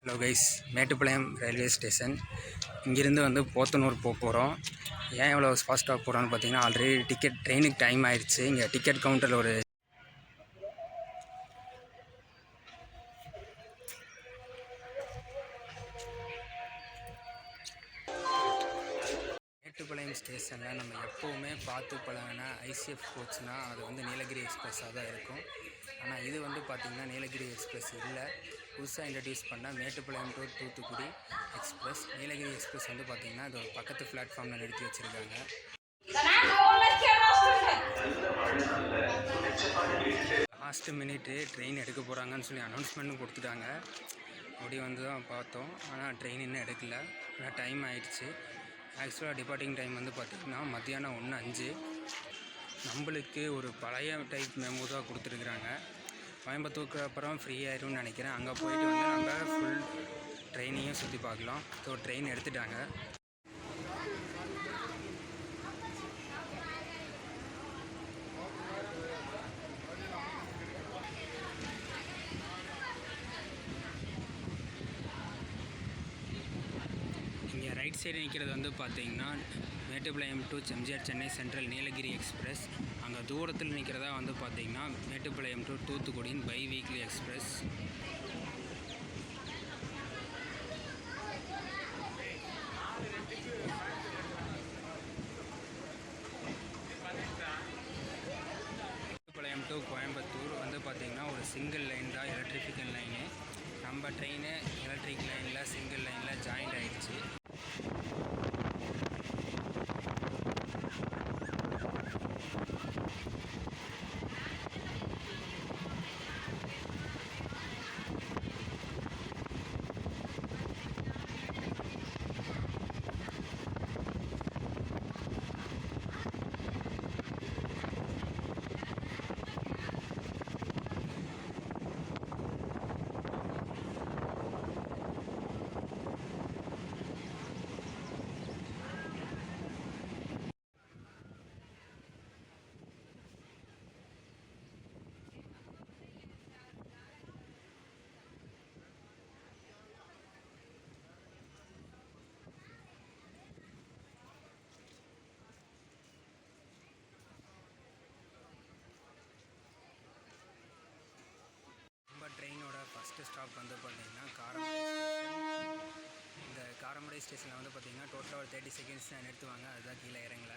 Hello guys, Mettupalayam railway station. இங்கேருந்து வந்து போத்தனூர் போகிறோம். ஏன் இவ்வளோ ஃபாஸ்ட்டாக போகிறோன்னு பார்த்தீங்கன்னா, ஆல்ரெடி ட்ரெயினுக்கு டைம் ஆயிடுச்சு. இங்கே டிக்கெட் கவுண்டரில் ஒரு மேட்டுப்பாளையம் ஸ்டேஷனில் நம்ம எப்போவுமே பார்த்து பழகின ஐசிஎஃப் கோச்னால் அது வந்து நீலகிரி எக்ஸ்பிரஸாக தான் இருக்கும். ஆனால் இது வந்து பார்த்திங்கன்னா நீலகிரி எக்ஸ்பிரஸ் இல்லை, புதுசாக இன்ட்ரடியூஸ் பண்ண Mettupalayam to Thoothukudi express. Nilgiri express வந்து பார்த்திங்கன்னா இது ஒரு பக்கத்து பிளாட்ஃபார்மில் நிறுத்தி வச்சுருக்காங்க. லாஸ்ட் மினிட்டு ட்ரெயின் எடுக்க போகிறாங்கன்னு சொல்லி அனௌன்ஸ்மெண்ட்டும் கொடுத்துட்டாங்க. அப்படி வந்து தான் பார்த்தோம். ஆனால் ட்ரெயின் இன்னும் எடுக்கல, ஆனால் டைம் ஆகிடுச்சு. ஆக்சுவலாக டிபார்ட்டிங் டைம் வந்து பார்த்திங்கன்னா மத்தியானம் 1:05. நம்மளுக்கு ஒரு பழைய டைப் மெமோ தான் கொடுத்துருக்குறாங்க. கோயம்புத்தூருக்கு அப்புறம் ஃப்ரீ ஆயிரும்னு நினைக்கிறேன். அங்கே போயிட்டு வந்து நம்ம ஃபுல் ட்ரெயினையும் சுற்றி பார்க்கலாம். ஸோ ட்ரெயின் எடுத்துட்டாங்க. இங்கே ரைட் சைடு நிற்கிறது வந்து பார்த்திங்கன்னா Mettupalayam to MGR Chennai central Nilgiri express. அங்கே தூரத்தில் நிற்கிறதா வந்து பார்த்திங்கன்னா மேட்டுப்பாளையம் டு தூத்துக்குடியின் biweekly express. Mettupalayam to Coimbatore வந்து பார்த்திங்கன்னா ஒரு சிங்கிள் லைன் தான், எலக்ட்ரிஃபிக்கல் லைனு. நம்ம ட்ரெயின் எலக்ட்ரிக் லைனில் சிங்கிள் லைனில் ஜாயிண்ட் ஆகிடுச்சு. ட்ரெயினோட ஃபஸ்ட்டு ஸ்டாப் வந்து பார்த்திங்கன்னா காரமடை ஸ்டேஷன். இந்த காரமடை ஸ்டேஷனில் வந்து பார்த்திங்கன்னா டோட்டலாக ஒரு 30 செகண்ட்ஸ் தான் நிறுத்துவாங்க. அதுதான் கீழே இறங்கல.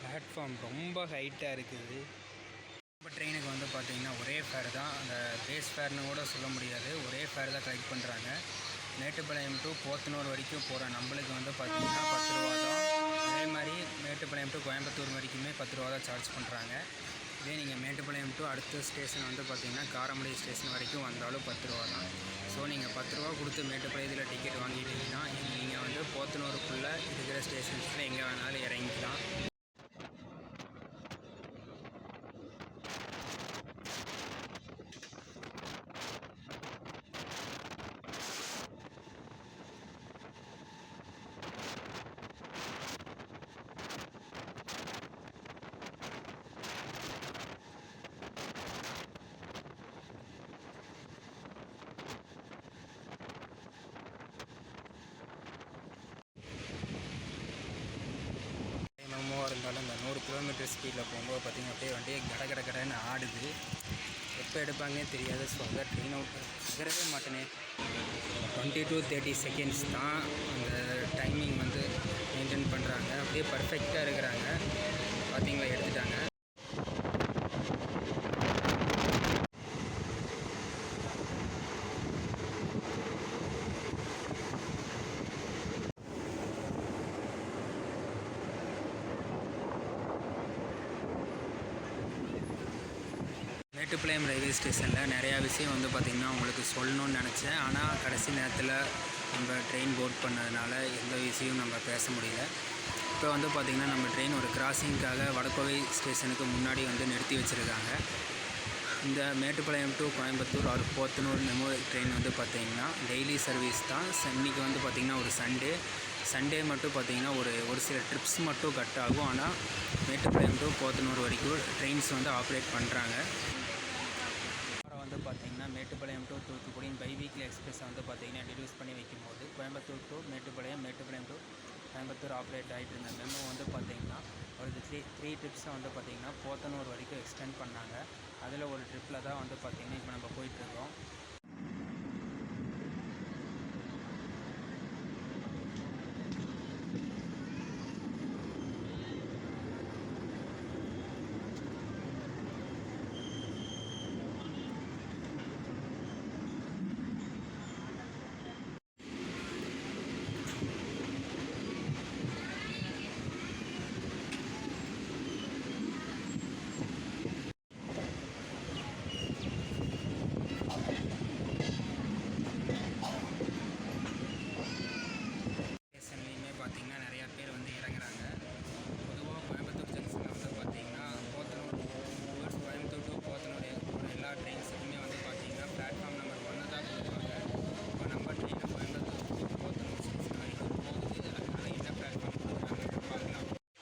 பிளாட்ஃபார்ம் ரொம்ப ஹைட்டாக இருக்குது. இப்போ ட்ரெயினுக்கு வந்து பார்த்திங்கன்னா ஒரே ஃபேர் தான், அந்த பேஸ் ஃபேர்னு கூட சொல்ல முடியாது, ஒரே ஃபேர் தான் கலெக்ட் பண்ணுறாங்க. மேட்டுப்பாளையம் டு போத்தனூர் வரைக்கும் போகிற நம்மளுக்கு வந்து பார்த்திங்கன்னா 10 ரூபா தான். அதே மாதிரி மேட்டுப்பாளையம் டு கோயம்புத்தூர் வரைக்குமே 10 ரூபா தான் சார்ஜ் பண்ணுறாங்க. இதே நீங்கள் மேட்டுப்பாளையம் டு அடுத்த ஸ்டேஷன் வந்து பார்த்திங்கன்னா காரமடை ஸ்டேஷன் வரைக்கும் வந்தாலும் 10 ரூபா தான். ஸோ நீங்கள் 10 ரூபா கொடுத்து மேட்டுப்பாளையத்தில் டிக்கெட் வாங்கிட்டீங்கன்னா நீங்கள் வந்து போத்தனூருக்குள்ளே இருக்கிற ஸ்டேஷன்ஸில் எங்கே வேணாலும் இறங்கிக்கலாம். 100 கிலோமீட்டர் ஸ்பீடில் போகும்போது பார்த்திங்கன்னா அப்படியே வண்டியே கடன்னு ஆடுது. எப்போ எடுப்பாங்கன்னே தெரியாது. ஸோ அதான் ட்ரெயின் அவுட் நகரவே மாட்டேனே. 20 to 30 செகண்ட்ஸ் தான் அந்த டைமிங் வந்து மெயின்டைன் பண்ணுறாங்க. அப்படியே பர்ஃபெக்டாக இருக்கிறாங்க. பார்த்திங்களா, எடுத்துட்டாங்க. மேட்டுப்பாளையம் ரயில்வே ஸ்டேஷனில் நிறையா விஷயம் வந்து பார்த்திங்கன்னா உங்களுக்கு சொல்லணும்னு நினச்சேன். ஆனால் கடைசி நேரத்தில் நம்ம ட்ரெயின் போர்ட் பண்ணதுனால எந்த விஷயமும் நம்ம பேச முடியல. இப்போ வந்து பார்த்திங்கன்னா நம்ம ட்ரெயின் ஒரு கிராசிங்காக வடகோவை ஸ்டேஷனுக்கு முன்னாடி வந்து நிறுத்தி வச்சுருக்காங்க. இந்த Mettupalayam to Coimbatore or Podanur MEMU train வந்து பார்த்திங்கன்னா டெய்லி சர்வீஸ் தான். இன்றைக்கி வந்து பார்த்திங்கன்னா ஒரு சண்டே மட்டும் பார்த்திங்கன்னா ஒரு சில ட்ரிப்ஸ் மட்டும் கட் ஆகும். ஆனால் மேட்டுப்பாளையம் டு போத்தனூர் வரைக்கும் ட்ரெயின்ஸ் வந்து ஆப்ரேட் பண்ணுறாங்க. அப்புறம் வந்து பார்த்திங்கன்னா மேட்டுப்பாளையம் டு தூத்துக்குடி பைவீக்லி எக்ஸ்பிரஸ் வந்து பார்த்திங்கன்னா இன்ட்ரடியூஸ் பண்ணி வைக்கும்போது Coimbatore to Mettupalayam to Coimbatore operate ஆகிட்டு இருந்த மெமோ வந்து பார்த்திங்கன்னா ஒரு த்ரீ ட்ரிப்ஸை வந்து பார்த்திங்கன்னா போத்தனூர் வரைக்கும் எக்ஸ்டெண்ட் பண்ணாங்க. அதில் ஒரு ட்ரிப்பில் தான் வந்து பார்த்திங்கன்னா இப்போ நம்ம போயிட்டுருக்கோம்.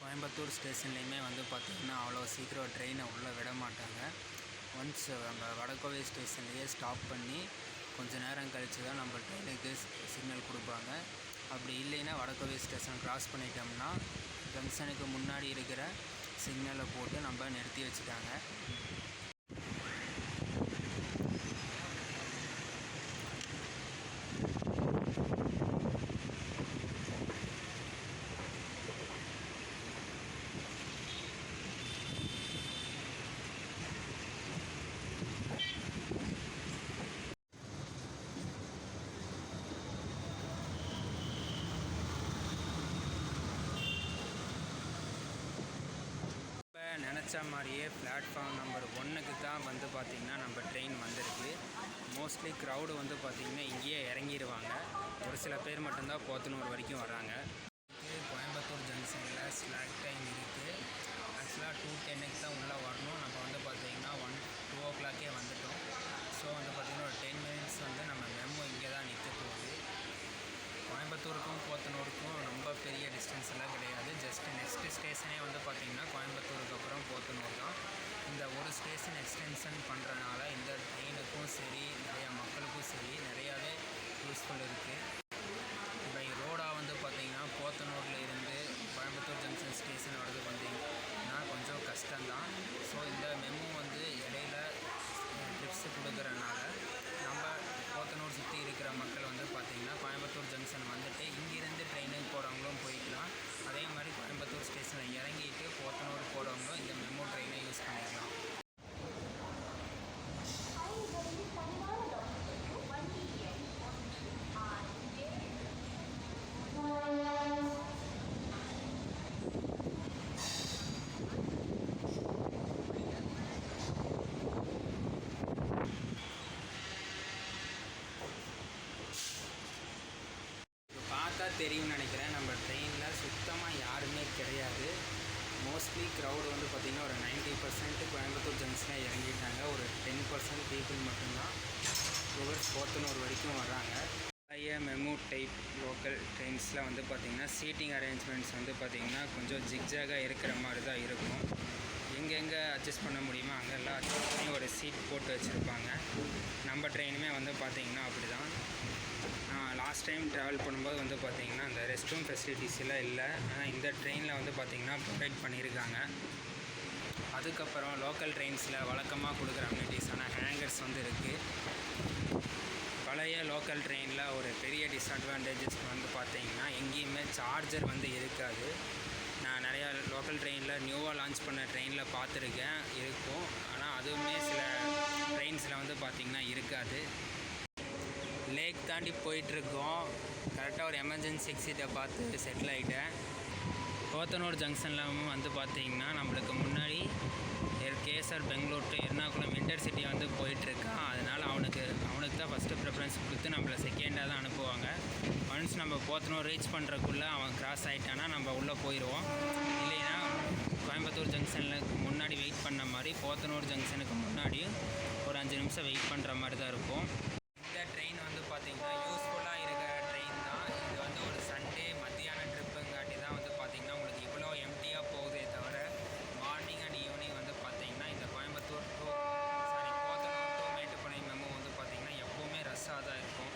கோயம்புத்தூர் ஸ்டேஷன்லேயுமே வந்து பார்த்திங்கன்னா அவ்வளோ சீக்கிரம் ட்ரெயினை உள்ளே விட மாட்டாங்க. ஒன்ஸ் நம்ம வடகோவை ஸ்டேஷன்லேயே ஸ்டாப் பண்ணி கொஞ்சம் நேரம் கழித்து தான் நம்ம ட்ரெயினுக்கு சிக்னல் கொடுப்பாங்க. அப்படி இல்லைன்னா வடகோவை ஸ்டேஷன் க்ராஸ் பண்ணிட்டோம்னா ஜங்ஷனுக்கு முன்னாடி இருக்கிற சிக்னலை போட்டு நம்ம நிறுத்தி வச்சுட்டாங்க. நினச்ச மாதிரியே பிளாட்ஃபார்ம் நம்பர் 1க்கு தான் வந்து பார்த்திங்கன்னா நம்ம ட்ரெயின் வந்திருக்கு. மோஸ்ட்லி க்ரௌடு வந்து பார்த்திங்கன்னா இங்கேயே இறங்கிடுவாங்க. ஒரு சில பேர் மட்டும்தான் போத்தனூர் வரைக்கும் வராங்க. கோயம்புத்தூர் ஜங்ஷனில் ஸ்லாக் டைம் இருக்குது. ஆக்சுவலாக 2:10க்கு தான் உள்ளே வரணும். நம்ம வந்து பார்த்திங்கன்னா 2 o'clock வந்துட்டோம். ஸோ வந்து பார்த்திங்கன்னா ஒரு 10 minutes வந்து நம்ம மெமோ இங்கே தான் நிற்க போகுது. கோயம்புத்தூருக்கும் போத்தனூருக்கும் ரொம்ப பெரிய டிஸ்டன்ஸ் எல்லாம் கிடையாது. ஜஸ்ட் நெக்ஸ்ட்டு ஸ்டேஷனே வந்து பார்த்திங்கன்னா கோயம்புத்தூருக்கு அப்புறம் போத்தனூர் தான். இந்த ஒரு ஸ்டேஷன் எக்ஸ்டென்ஷன் பண்ணுறதுனால இந்த ட்ரெயினுக்கும் சரி நிறையா மக்களுக்கும் சரி நிறையாவே யூஸ்ஃபுல் இருக்குது. பை ரோடாக வந்து பார்த்திங்கன்னா போத்தனூரில் இருந்து கோயம்புத்தூர் ஜங்ஷன் ஸ்டேஷன் வரது பார்த்திங்கன்னா கொஞ்சம் கஷ்டம்தான். ஸோ இந்த மெமோ வந்து இடையில ட்ரிப்ஸ் கொடுக்குறதுனால நம்ம போத்தனூர் சுற்றி இருக்கிற மக்கள் வந்து பார்த்திங்கன்னா கோயம்புத்தூர் ஜங்ஷன் வந்துட்டு இங்கேருந்து ட்ரெயினுக்கு போகிறவங்களும் போய்க்கலாம். அதே மாதிரி கோயம்புத்தூர் ஸ்டேஷனில் இறங்கிட்டு போத்தனூர் போகிறவங்களும் இந்த மெமோ ட்ரெயினை யூஸ் பண்ணிக்கலாம். தெரியும்னு நினைக்கிறேன். நம்ம ட்ரெயினில் சுத்தமாக யாருமே கிடையாது. மோஸ்ட்லி க்ரௌடு வந்து பார்த்திங்கன்னா ஒரு 90% கோயம்புத்தூர் ஜங்ஷனில் இறங்கிட்டாங்க. ஒரு 10% பீப்புள் மட்டும்தான் டுவர்ட்ஸ் போத்தனூர் வரைக்கும் வர்றாங்க. நிறைய மெமோ டைப் லோக்கல் ட்ரெயின்ஸில் வந்து பார்த்திங்கன்னா சீட்டிங் அரேஞ்ச்மெண்ட்ஸ் வந்து பார்த்திங்கன்னா கொஞ்சம் ஜிக்ஜாகாக இருக்கிற மாதிரி தான் இருக்கும். எங்கெங்கே அட்ஜஸ்ட் பண்ண முடியுமோ அங்கெல்லாம் ஒரு சீட் போட்டு வச்சுருப்பாங்க. நம்ம ட்ரெயினுமே வந்து பார்த்திங்கன்னா அப்படி தான். நான் லாஸ்ட் டைம் ட்ராவல் பண்ணும்போது வந்து பார்த்திங்கன்னா அந்த ரெஸ்ட் ரூம் ஃபெசிலிட்டிஸ் எல்லாம் இல்லை. ஆனால் இந்த ட்ரெயினில் வந்து பார்த்திங்கன்னா ப்ரொவைட் பண்ணியிருக்காங்க. அதுக்கப்புறம் லோக்கல் ட்ரெயின்ஸில் வழக்கமாக கொடுக்குற அம்யூனிட்டிஸான ஹேங்கர்ஸ் வந்து இருக்குது. பழைய லோக்கல் ட்ரெயினில் ஒரு பெரிய டிஸ்அட்வான்டேஜஸ் வந்து பார்த்திங்கன்னா எங்கேயுமே சார்ஜர் வந்து இருக்காது. நான் நிறையா லோக்கல் ட்ரெயினில் நியூவாக லான்ச் பண்ண ட்ரெயினில் பார்த்துருக்கேன், இருக்கும். ஆனால் அதுவுமே சில ட்ரெயின்ஸில் வந்து பார்த்திங்கன்னா இருக்காது. லேக் தாண்டி போயிட்டுருக்கோம். கரெக்டாக ஒரு எமர்ஜென்சி எக்ஸிட்டை பார்த்து செட்டில் ஆகிட்டேன். போத்தனூர் ஜங்ஷனில் வந்து பார்த்திங்கன்னா நம்மளுக்கு முன்னாடி KSR Bangalore to Ernakulam intercity வந்து போயிட்டுருக்கான். அதனால் அவனுக்கு தான் ஃபஸ்ட்டு ப்ரிஃபரன்ஸ் கொடுத்து நம்மளை செகண்டாக தான் அனுப்புவாங்க. ஒன்ஸ் நம்ம போத்தனூர் ரீச் பண்ணுறக்குள்ளே அவன் கிராஸ் ஆகிட்டானா நம்ம உள்ளே போயிடுவோம். இல்லைன்னா கோயம்புத்தூர் ஜங்ஷனில் முன்னாடி வெயிட் பண்ண மாதிரி போத்தனூர் ஜங்ஷனுக்கு முன்னாடியும் ஒரு 5 நிமிஷம் வெயிட் பண்ணுற மாதிரி தான் இருக்கும். இந்த ட்ரெயின் வந்து பார்த்திங்கன்னா யூஸ்ஃபுல்லாக இருக்கிற ட்ரெயின் தான். இது வந்து ஒரு சண்டே மத்தியான ட்ரிப்புங்காட்டி தான் வந்து பார்த்திங்கன்னா உங்களுக்கு இவ்வளோ எம்டியாக போகுதே தவிர மார்னிங் அண்ட் ஈவினிங் வந்து பார்த்திங்கன்னா இந்த போத்தனூர் டு மேட்டுப்பாளையம் மெமோ வந்து பார்த்திங்கன்னா எப்போவுமே ரஷ்ஷாக தான் இருக்கும்.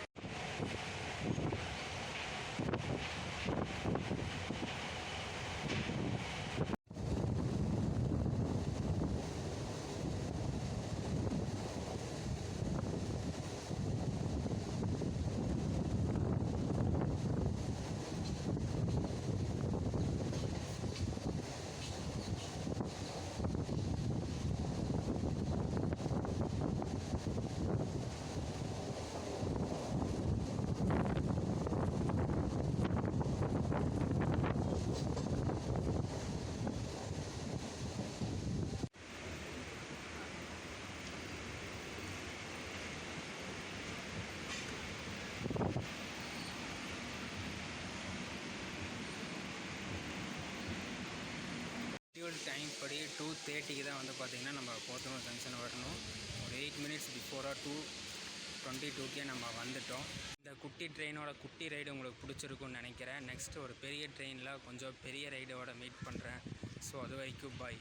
டைம் படி 2:30க்கு தான் வந்து பார்த்திங்கன்னா நம்ம போத்தனூர் ஜங்ஷன் வரணும். ஒரு 8 மினிட்ஸ் பிஃபோராக 2:22க்கே நம்ம வந்துட்டோம். இந்த குட்டி ட்ரெயினோட குட்டி ரைடு உங்களுக்கு பிடிச்சிருக்குன்னு நினைக்கிறேன். நெக்ஸ்ட் ஒரு பெரிய ட்ரெயினில் கொஞ்சம் பெரிய ரைடோட மீட் பண்ணுறேன். ஸோ அது வரைக்கும் பாய்.